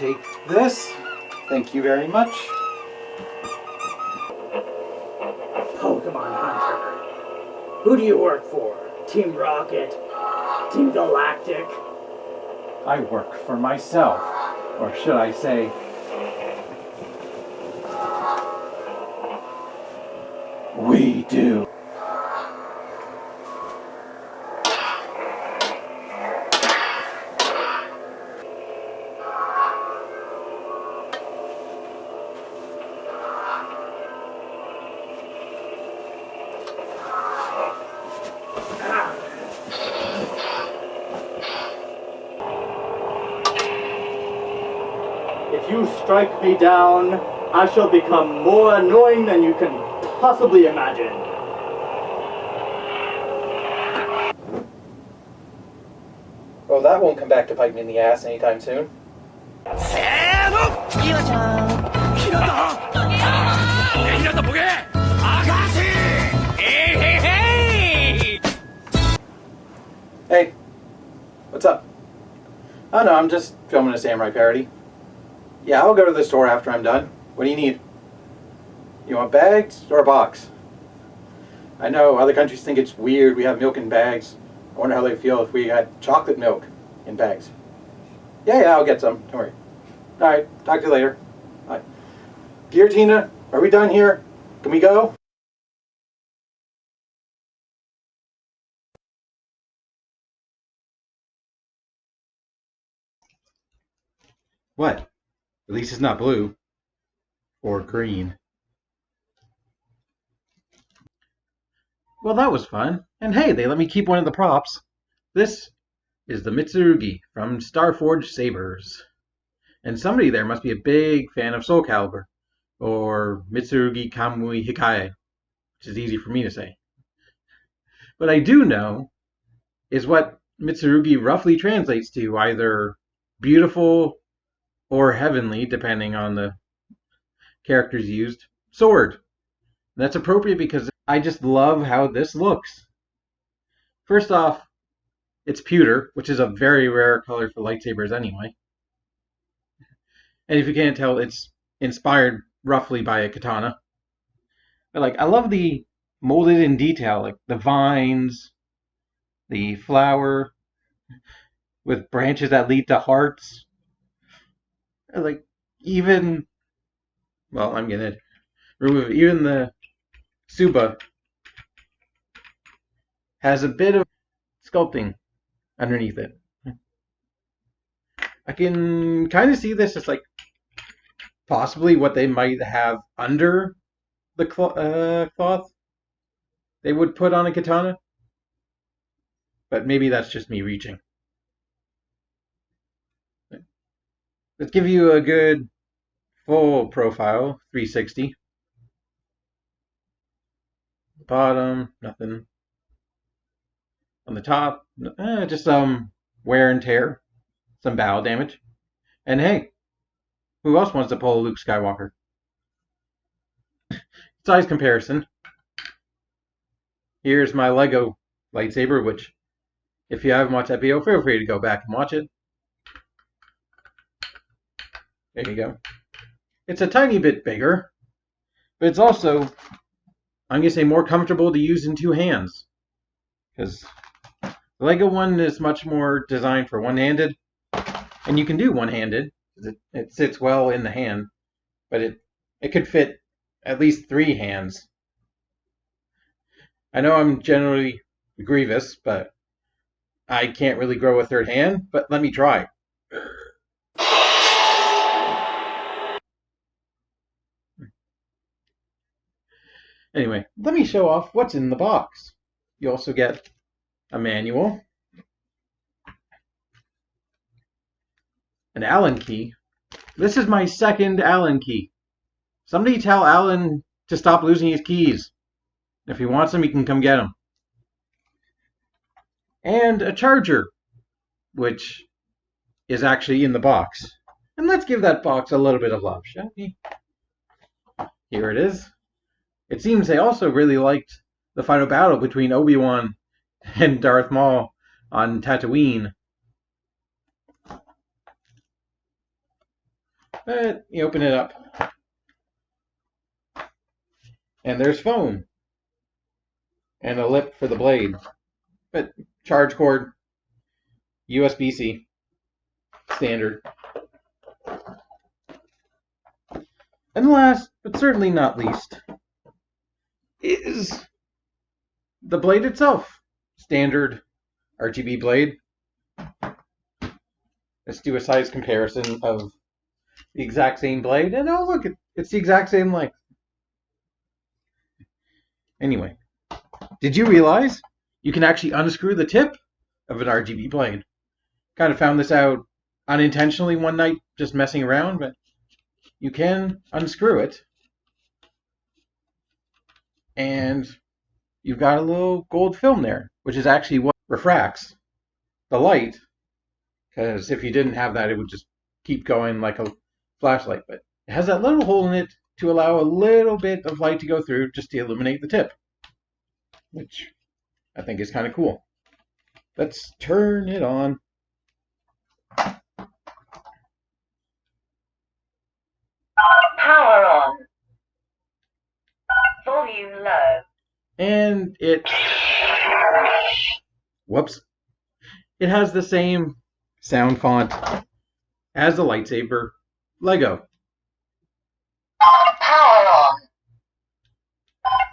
take this. Thank you very much. Pokemon Hunter. Who do you work for? Team Rocket? Team Galactic? I work for myself. Or should I say, we do. If you strike me down, I shall become more annoying than you can possibly imagine. Well, that won't come back to bite me in the ass anytime soon. Hey, what's up? Oh no, I'm just filming a samurai parody. Yeah, I'll go to the store after I'm done. What do you need? You want bags or a box? I know other countries think it's weird we have milk in bags. I wonder how they feel if we had chocolate milk in bags. Yeah, I'll get some. Don't worry. Alright, talk to you later. Bye. Giratina, are we done here? Can we go? What? At least it's not blue. Or green. Well, that was fun. And hey, they let me keep one of the props. This is the Mitsurugi from StarForge Sabers. And somebody there must be a big fan of Soul Calibur. Or Mitsurugi Kamui Hikae, which is easy for me to say. What I do know is what Mitsurugi roughly translates to, either beautiful or heavenly, depending on the characters used, sword. That's appropriate because I just love how this looks. First off, it's pewter, which is a very rare color for lightsabers anyway. And if you can't tell, it's inspired roughly by a katana. But I love the molded in detail, like the vines, the flower with branches that lead to hearts. Even, well, I'm gonna remove it. Even the Suba has a bit of sculpting underneath it. I can kind of see this as possibly what they might have under the cloth they would put on a katana. But maybe that's just me reaching. Let's give you a good full profile, 360. Bottom, nothing. On the top, just some wear and tear, some battle damage. And hey, who else wants to pull a Luke Skywalker? Size comparison. Here's my Lego lightsaber, which, if you haven't watched that video, feel free to go back and watch it. There you go. It's a tiny bit bigger, but it's also, I'm going to say, more comfortable to use in two hands. Because the Lego one is much more designed for one-handed, and you can do one-handed. It sits well in the hand, but it could fit at least three hands. I know I'm generally Grievous, but I can't really grow a third hand, but let me try. Anyway, let me show off what's in the box. You also get a manual, an Allen key. This is my second Allen key. Somebody tell Allen to stop losing his keys. If he wants them, he can come get them. And a charger, which is actually in the box. And let's give that box a little bit of love, shall we? Here it is. It seems they also really liked the final battle between Obi-Wan and Darth Maul on Tatooine. But you open it up, and there's foam and a lip for the blade. But charge cord, USB-C, standard. And last, but certainly not least, is the blade itself. Standard RGB blade. Let's do a size comparison of the exact same blade. And oh, look, it's the exact same length. Anyway, did you realize you can actually unscrew the tip of an RGB blade? Kind of found this out unintentionally one night, just messing around, but you can unscrew it. And you've got a little gold film there, which is actually what refracts the light. Because if you didn't have that, it would just keep going like a flashlight. But it has that little hole in it to allow a little bit of light to go through just to illuminate the tip, which I think is kind of cool. Let's turn it on. Power on. Volume low. And it... Whoops. It has the same sound font as the lightsaber Lego. Power on.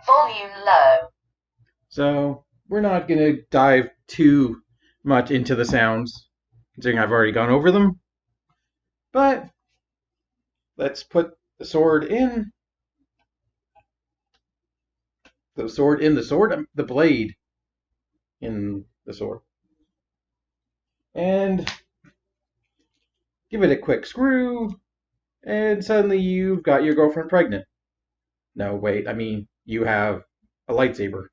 Volume low. So we're not going to dive too much into the sounds, considering I've already gone over them. But let's put the sword in. The sword in the sword, the blade in the sword. And give it a quick screw, and suddenly you've got your girlfriend pregnant. No, wait, I mean, you have a lightsaber.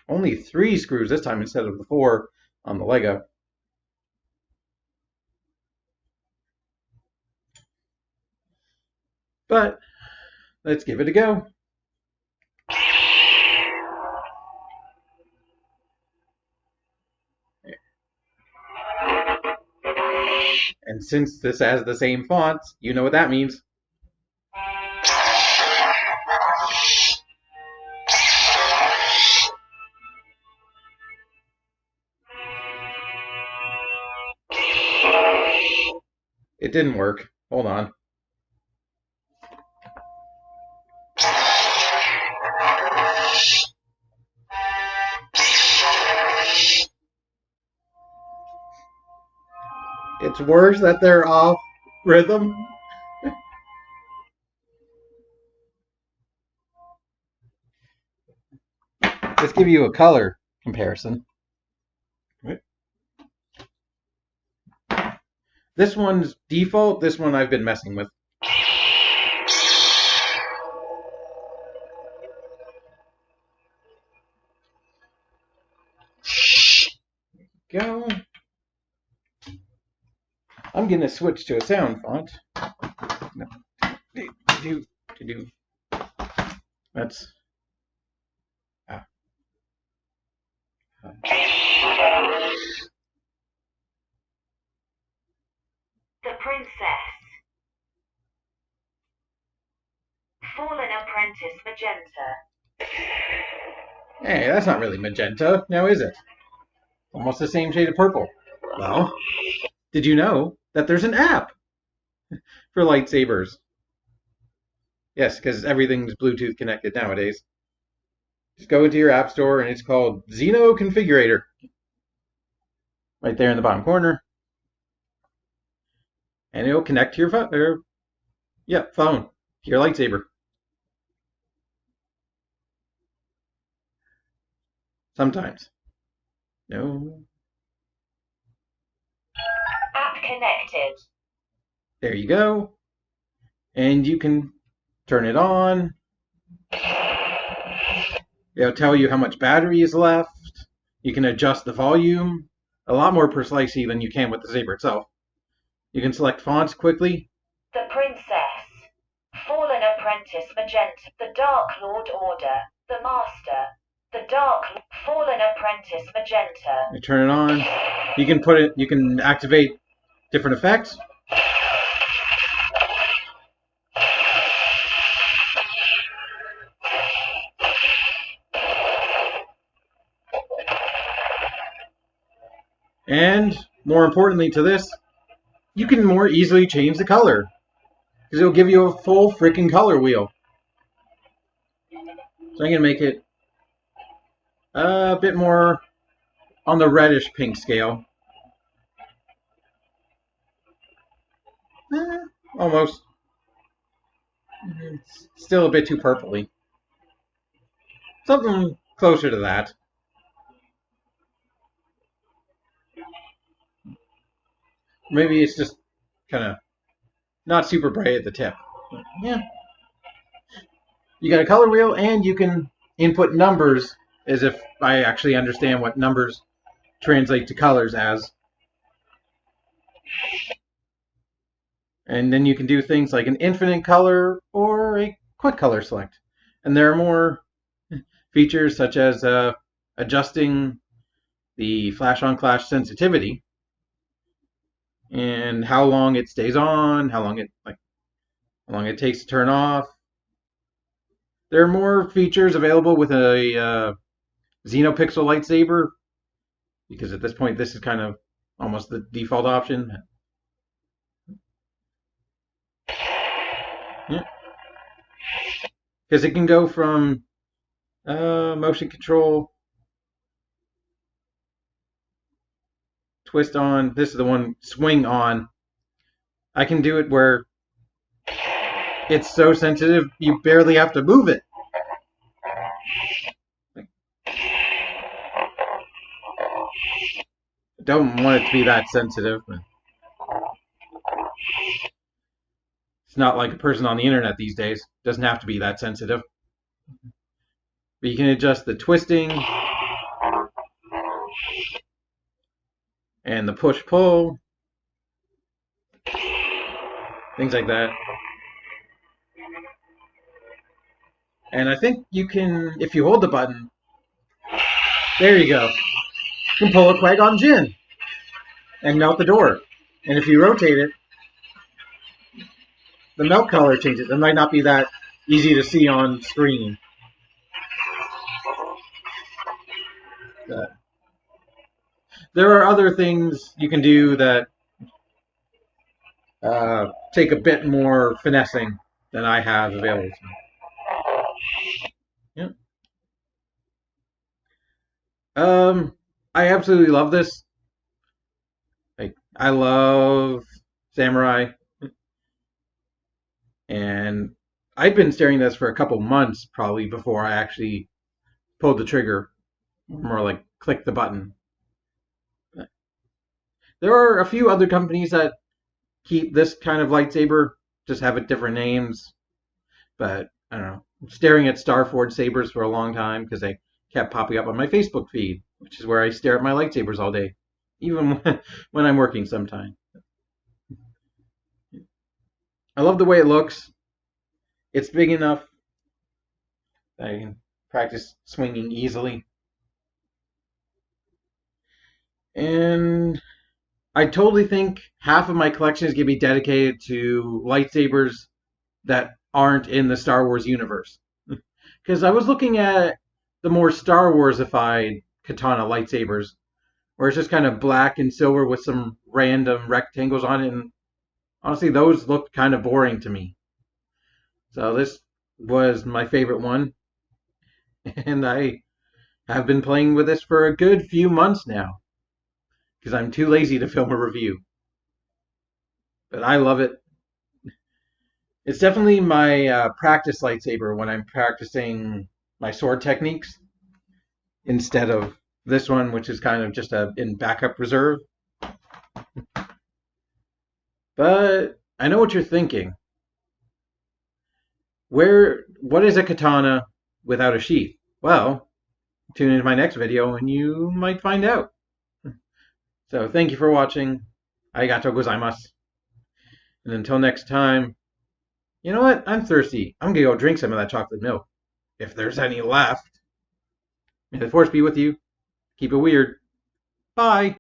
Only 3 screws this time instead of the 4 on the Lego. But let's give it a go. And since this has the same fonts, you know what that means. It didn't work. Hold on. It's worse that they're off rhythm. Let's give you a color comparison. This one's default. This one I've been messing with. Go. I'm going to switch to a sound font. No. That's... The Princess. Fallen Apprentice Magenta. Hey, that's not really magenta, now is it? Almost the same shade of purple. Well, did you know that there's an app for lightsabers? Yes, because everything's Bluetooth connected nowadays. Just go into your app store and it's called Xeno Configurator. Right there in the bottom corner. And it'll connect to your phone, phone, to your lightsaber. Sometimes. No. App connected. There you go. And you can turn it on. It'll tell you how much battery is left. You can adjust the volume a lot more precisely than you can with the saber itself. You can select fonts quickly. The Princess. Fallen Apprentice Magenta. The Dark Lord Order. The Master. The Dark Fallen Apprentice Magenta. You turn it on. You can put it. You can activate different effects. And more importantly to this, you can more easily change the color, because it'll give you a full freaking color wheel. So I'm going to make it a bit more on the reddish pink scale. Almost. It's still a bit too purpley. Something closer to that. Maybe it's just kind of not super bright at the tip. But yeah. You got a color wheel, and you can input numbers as if I actually understand what numbers translate to colors as. And then you can do things like an infinite color or a quick color select. And there are more features such as adjusting the flash on flash sensitivity and how long it stays on, how long it takes to turn off. There are more features available with a Xenopixel lightsaber, because at this point this is kind of almost the default option. Yeah. Because it can go from motion control, twist on, this is the one, swing on. I can do it where it's so sensitive you barely have to move it. Don't want it to be that sensitive, but it's not like a person on the internet these days. Doesn't have to be that sensitive. But you can adjust the twisting and the push-pull, things like that. And I think you can, if you hold the button, there you go. You can pull a Qui-Gon Jinn and melt the door. And if you rotate it, the melt color changes. It might not be that easy to see on screen. There are other things you can do that take a bit more finessing than I have available to me. Yeah. I absolutely love this. I love Samurai, and I'd been staring at this for a couple months probably before I actually pulled the trigger, more like click the button. There are a few other companies that keep this kind of lightsaber, just have it different names, but I don't know. I'm staring at StarForge Sabers for a long time because they kept popping up on my Facebook feed, which is where I stare at my lightsabers all day, even when I'm working sometimes. I love the way it looks. It's big enough that I can practice swinging easily. And I totally think half of my collection is going to be dedicated to lightsabers that aren't in the Star Wars universe. Because I was looking at the more Star Wars-ified katana lightsabers, where it's just kind of black and silver with some random rectangles on it, and honestly, those looked kind of boring to me. So this was my favorite one, and I have been playing with this for a good few months now, because I'm too lazy to film a review. But I love it. It's definitely my practice lightsaber when I'm practicing my sword techniques, instead of this one, which is kind of just in backup reserve. But I know what you're thinking. What is a katana without a sheath? Well, tune into my next video and you might find out. So thank you for watching. Arigatou gozaimasu. And until next time, you know what? I'm thirsty. I'm going to go drink some of that chocolate milk, if there's any left. May the force be with you. Keep it weird. Bye.